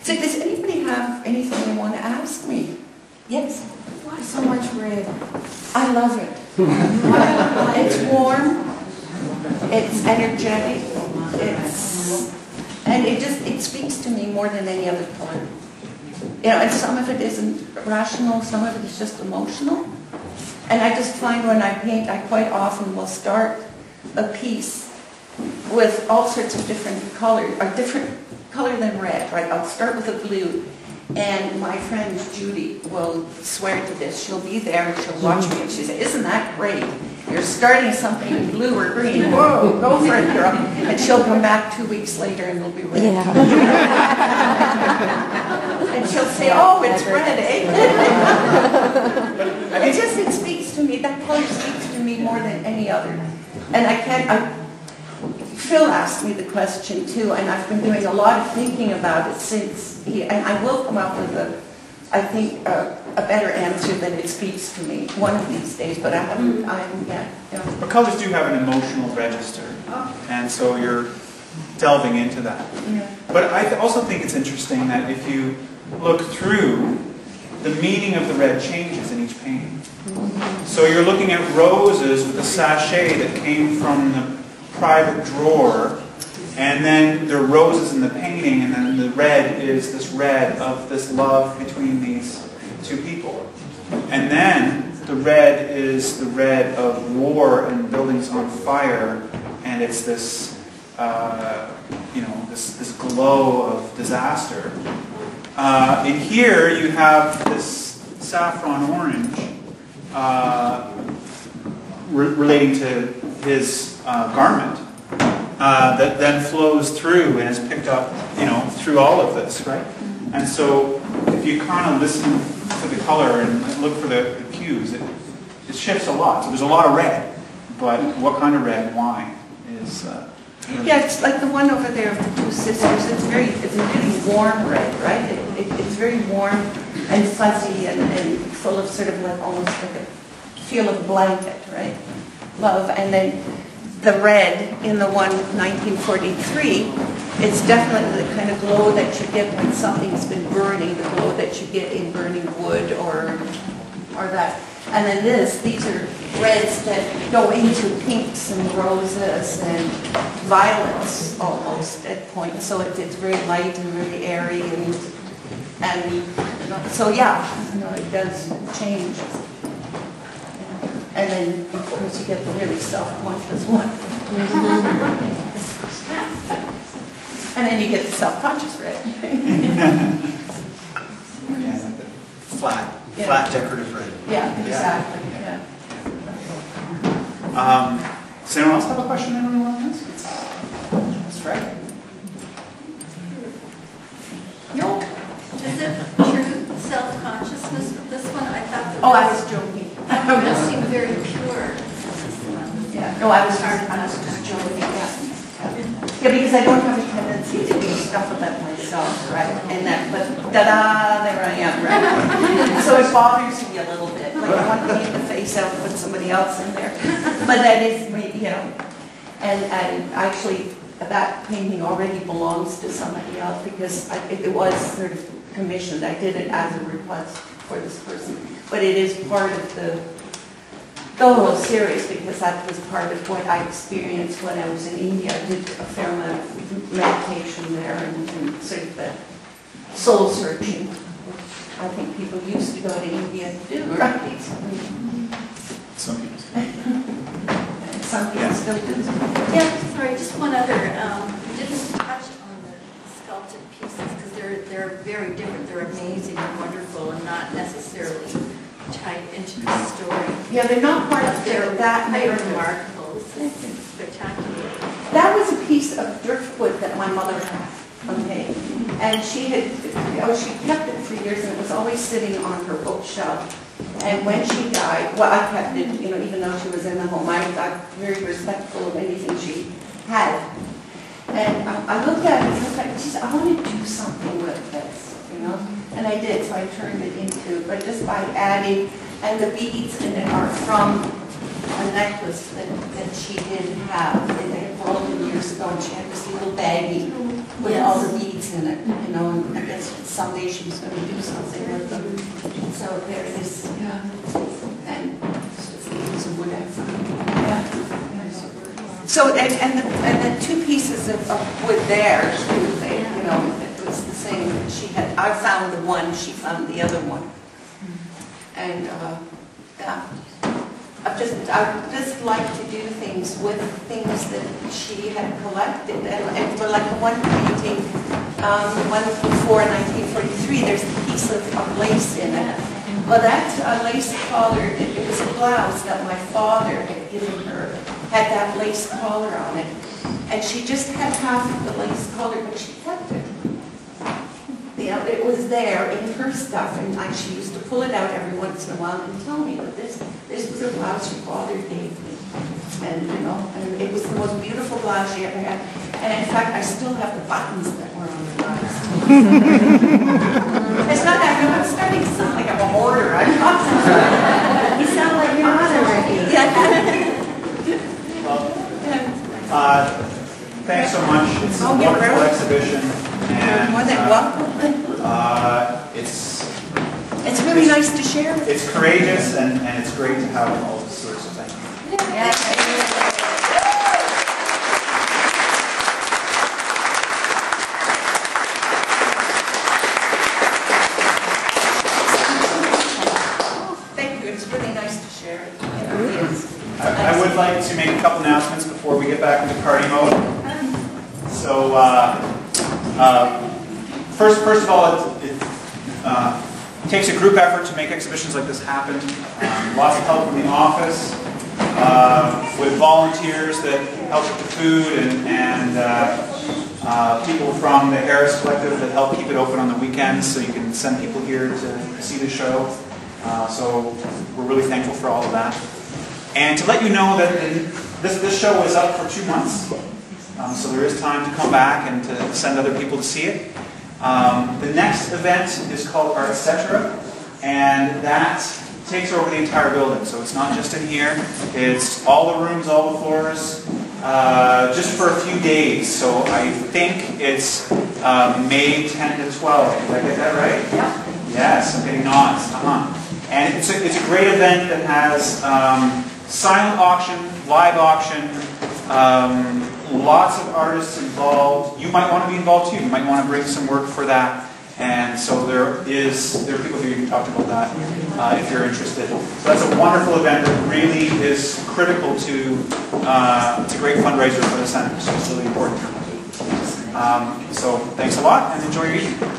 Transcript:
So does anybody have anything they want to ask me? Yes? Why so much red? I love it. It's warm, it's energetic, and it speaks to me more than any other color. You know, and some of it isn't rational, some of it is just emotional. And I just find when I paint, I quite often will start a piece with all sorts of different colors, or different color than red, right? I'll start with a blue, and my friend Judy will swear to this. She'll be there and she'll watch me and she'll say, "Isn't that great? You're starting something in blue or green. Whoa, go for it, girl." And she'll come back 2 weeks later and it'll be red. Yeah. And she'll say, "Oh, it's red, eh?" It speaks to me. That color speaks to me more than any other. And Phil asked me the question too, and I've been doing a lot of thinking about it since and I will come up with a better answer than it speaks to me one of these days, but I haven't yet. Yeah. But colors do have an emotional register, and so you're delving into that. Yeah. But I also think it's interesting that if you look through, the meaning of the red changes in each painting. So you're looking at roses with a sachet that came from the private drawer, and then there are roses in the painting, and then the red is this red of this love between these two people. And then the red is the red of war and buildings on fire, and it's this, this glow of disaster. In here you have this saffron orange relating to his garment that then flows through and is picked up, through all of this, right? And so if you kind of listen to the color and look for the cues, it shifts a lot. So there's a lot of red, but what kind of red and why is... Yeah, it's like the one over there of the two sisters. It's a really warm red, right? It's very warm and fuzzy and full of sort of like almost like a feel of blanket, right? Love. And then the red in the one 1943, it's definitely the kind of glow that you get when something's been burning, the glow that you get in burning wood or that. And then these are reds that go into pinks and roses and violets almost at points. So it's very light and very airy and so yeah, it does change. And then of course you get the really self-conscious one. And then you get the self-conscious red. Yeah, flat decorative red. Yeah, exactly. Yeah. Does anyone else have a question anyone want to ask? That's right. No. Is it true self-consciousness with this one? I thought that I was joking. it seemed very pure. Yeah. No, I was just joking. Yeah, because I don't have a tendency to do stuff about myself, right? And but ta-da, there I am, right? So it bothers me a little bit. Like I want to take the face out and put somebody else in there. But that is me, And actually, that painting already belongs to somebody else because it was sort of commissioned. I did it as a request for this person. But it is part of the whole series because that was part of what I experienced when I was in India. I did a fair amount of meditation there and sort of the soul searching. I think people used to go to India to do, right? Some people. Some people still do. Yeah, sorry, just one other. You didn't touch on the sculpted pieces because they're very different. They're amazing and wonderful and not necessarily tied into the story. Yeah, they're not part of that very narrative. remarkable. Spectacular. That was a piece of driftwood that my mother had, okay? And she kept it for years and it was always sitting on her bookshelf. And when she died, well, I kept it, even though she was in the home, I got very respectful of anything she had. And I looked at it and I was like, geez, I want to do something with this, And I did, so I turned it into, but just by adding, and the beads in it are from a necklace that she did have. They had broken years ago, and she had this little baggie with all the beads in it, you know, and I guess someday she was going to do something with them. So there it is, yeah. And it's a wood I found. Yeah. So, and the two pieces of wood there, too, they, you know, it was the same. She had, I found the one, she found the other one. And, yeah. I just like to do things with things that she had collected. And for like the one painting, the one before 1943, there's a piece of lace in it. Well, that lace collar, it was a blouse that my father had given her, had that lace collar on it. And she just had half of the lace collar, but she kept it. You know, it was there in her stuff, and she used to pull it out every once in a while and tell me that this was a blouse your father gave me. And, you know, and it was the most beautiful blouse she ever had. And in fact, I still have the buttons that were on the blouse. It's not that I'm starting to sound like I'm a hoarder. I'm not. You sound like you're not already. Well, thanks so much. It's a wonderful exhibition. And, more than welcome. It's really nice to share. It's courageous, and it's great to have all this sort of thing. Yeah. Thank you. It's really nice to share. It really is. I would like to make a couple announcements before we get back into party mode. So, first of all, it takes a group effort to make exhibitions like this happen. Lots of help from the office, with volunteers that help with the food, and people from the Harris Collective that help keep it open on the weekends, so you can send people here to see the show. So we're really thankful for all of that. And to let you know that this show is up for 2 months, so there is time to come back and to send other people to see it. The next event is called Art Centre, and that takes over the entire building. So it's not just in here, it's all the rooms, all the floors, just for a few days. So I think it's May 10 to 12. Did I get that right? Yeah. Yes, I'm getting nods. And it's a great event that has silent auction, live auction, lots of artists involved. You might want to be involved too. You might want to bring some work for that. And so there are people here you can talk to about that if you're interested. So that's a wonderful event that really is critical to, it's a great fundraiser for the Centre, so it's really important. So thanks a lot and enjoy your evening.